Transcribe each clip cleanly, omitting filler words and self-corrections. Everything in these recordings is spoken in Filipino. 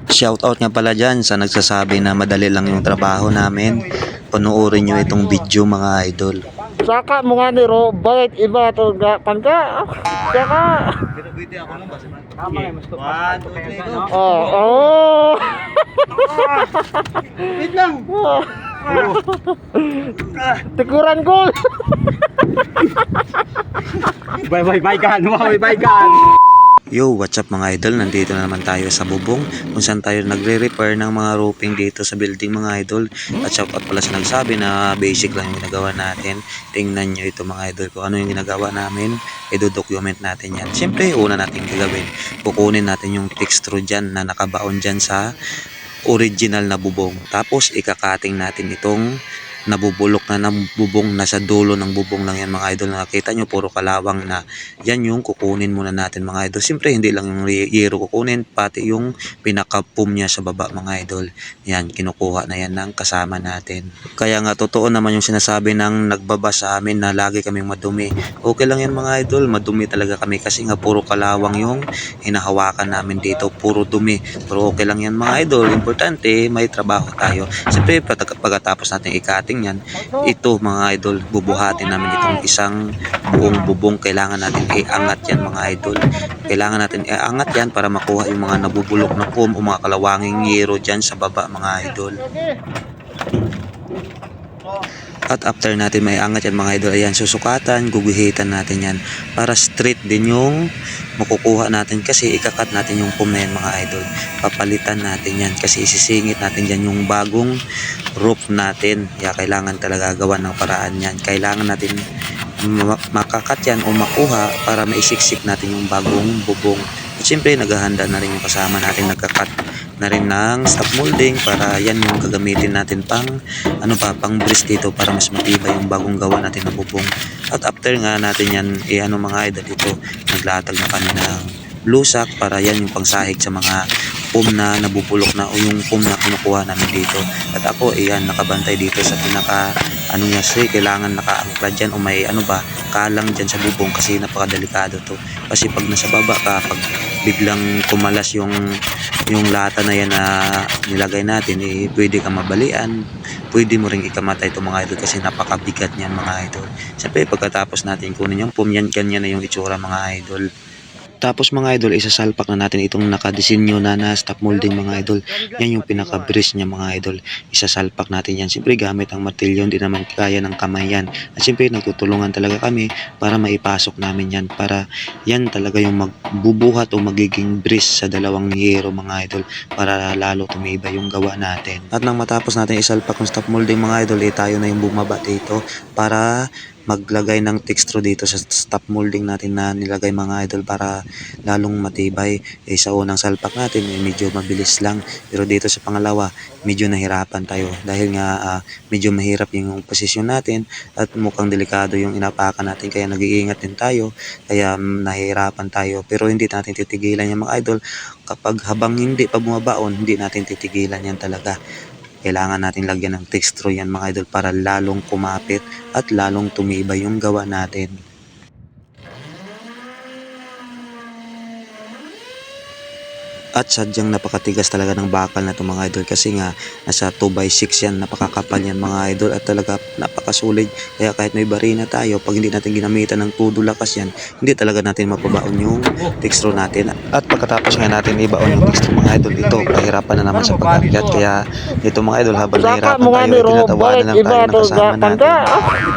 Shoutout nga pala dyan sa nagsasabi na madali lang yung trabaho namin. Panoorin nyo itong video mga idol. Saka mo nga niro, bakit iba to ga pangka? Saka. Pero pwede ako lang ba? Tama nga, mas tupas. 1, 2, 3, go. Oh. Wait lang. Tikuran goal. Bye kan. Bye kan. Yo, what's up mga idol? Nandito na naman tayo sa bubong kung saan tayo nagre-repair ng mga roofing dito sa building mga idol. At shoutout pala sa nagsabi na basic lang yung ginagawa natin. Tingnan nyo ito mga idol kung ano yung ginagawa namin. I-document natin yan. Siyempre, una natin gagawin. Kukunin natin yung texture dyan na nakabaon dyan sa original na bubong. Tapos, ikakating natin itong nabubulok na ng bubong, nasa dulo ng bubong lang yan mga idol. Nakita nyo puro kalawang na yan yung kukunin muna natin mga idol. Siyempre hindi lang yung yero kukunin, pati yung pinaka-pum niya sa baba mga idol. Yan, kinukuha na yan ng kasama natin. Kaya nga totoo naman yung sinasabi ng nagbaba sa amin na lagi kaming madumi. Okay lang yan mga idol, madumi talaga kami kasi nga puro kalawang yung hinahawakan namin dito, puro dumi. Pero okay lang yan mga idol, importante may trabaho tayo. Siyempre pagkatapos natin ikating yan, ito mga idol, bubuhatin namin itong isang buong bubong. Kailangan natin iangat yan mga idol. Kailangan natin iangat yan para makuha yung mga nabubulok na foam o mga kalawanging yero dyan sa baba mga idol. At after natin may angat yan mga idol, ayan, susukatan, guguhitan natin yan para straight din yung makukuha natin kasi ikakat natin yung foam na yan mga idol. Papalitan natin yan kasi isisingit natin dyan yung bagong roof natin. Kaya kailangan talaga gawa ng paraan yan. Kailangan natin makakat yan o makuha para maisiksik natin yung bagong bubong. At syempre naghahanda na rin yung kasama natin, nagkakat na rin ng stop molding para yan yung gagamitin natin pang pang brace dito para mas matibay yung bagong gawa natin na bubong. At after nga natin yan mga idol, dito naglatag na kami ng blue sack para yan yung pangsahig sa mga foam na nabubulok na o yung foam na kinukuha namin dito. At ako nakabantay dito sa pinaka niya, kailangan nakaangkla dyan o may kalang dyan sa bubong kasi napakadelikado to. Kasi pag nasa baba ka, pag biglang kumalas yung lata na yan na nilagay natin, pwede ka mabalian, pwede mo ring ikamatay itong mga idol kasi napakabigat niyan mga idol. Siyempre pagkatapos natin kunin yung foam yan, ganyan na yung itsura mga idol. Tapos mga idol, isasalpak na natin itong nakadesinyo na stop molding mga idol. Yan yung pinaka-brace niya mga idol. Isasalpak natin yan. Siyempre gamit ang martilyo, hindi naman kaya ng kamay yan. At siyempre nagtutulungan talaga kami para maipasok namin yan. Para yan talaga yung magbubuhat o magiging brace sa dalawang yero mga idol. Para lalo tumibay yung gawa natin. At nang matapos natin isalpak ng stop molding mga idol, tayo na yung bumaba dito para maglagay ng texture dito sa stop molding natin na nilagay mga idol para lalong matibay. Sa unang salpak natin medyo mabilis lang, pero dito sa pangalawa medyo nahirapan tayo dahil nga medyo mahirap yung posisyon natin at mukhang delikado yung inapakan natin, kaya nag-iingat din tayo, kaya nahihirapan tayo. Pero hindi natin titigilan yung mga idol. Kapag habang hindi pa bumabaon, hindi natin titigilan yan talaga. Kailangan natin lagyan ng texture yan mga idol para lalong kumapit at lalong tumibay yung gawa natin. At sadyang napakatigas talaga ng bakal na ito mga idol kasi nga nasa 2x6 yan, napakakapal yan mga idol at talaga napakasulit. Kaya kahit may barina tayo, pag hindi natin ginamitan ng todo lakas yan, hindi talaga natin mapabaon yung texture natin. At pagkatapos nga natin ibaon yung texture mga idol, ito pahirapan na naman sa pag-akyat. Kaya ito mga idol, habang nahirapan tayo, tinatawanan lang tayo ng kasama natin.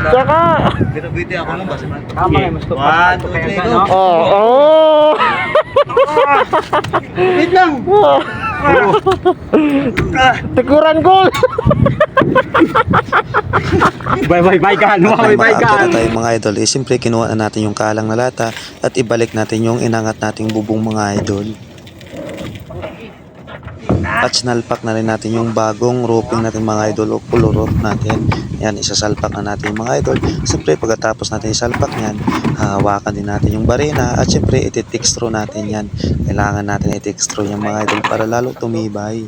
Saka. Pero pwede ako lang ba? Tama nga, mas tupas. 1, 2, 3, go. Wait lang. Tikuran goal. Bye kan. Bye kan. Tayo mga idol, siyempre kinuha na natin yung kalang na lata at ibalik natin yung inangat nating bubong mga idol. At sinalpak na rin natin yung bagong roofing natin mga idol o full roof natin. Yan, isasalpak na natin yung mga idol. Siyempre pagkatapos natin isalpak yan, hawakan din natin yung barena at siyempre iti-texture natin yan. Kailangan natin i-texture yung mga idol para lalo tumibay.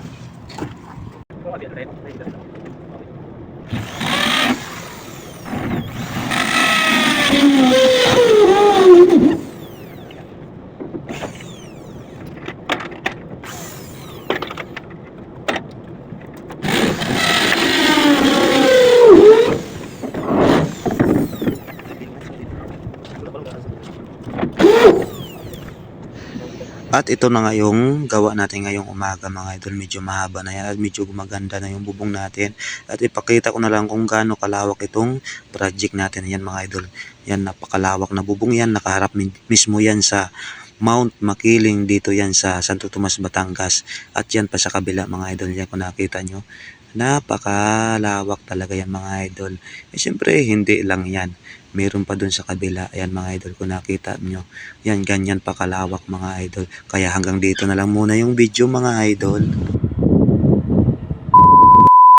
At ito na nga yung gawa natin ngayong umaga mga idol. Medyo mahaba na yan at medyo gumaganda na yung bubong natin. At ipakita ko na lang kung gaano kalawak itong project natin. Yan mga idol. Yan, napakalawak na bubong yan. Nakaharap mismo yan sa Mount Makiling, dito yan sa Santo Tomas, Batangas. At yan pa sa kabila mga idol. Yan kung nakita nyo. Napakalawak talaga yan mga idol. Eh syempre hindi lang yan. Meron pa dun sa kabila. Ayan mga idol, kung nakita nyo. Yan, ganyan pa kalawak mga idol. Kaya hanggang dito na lang muna yung video mga idol.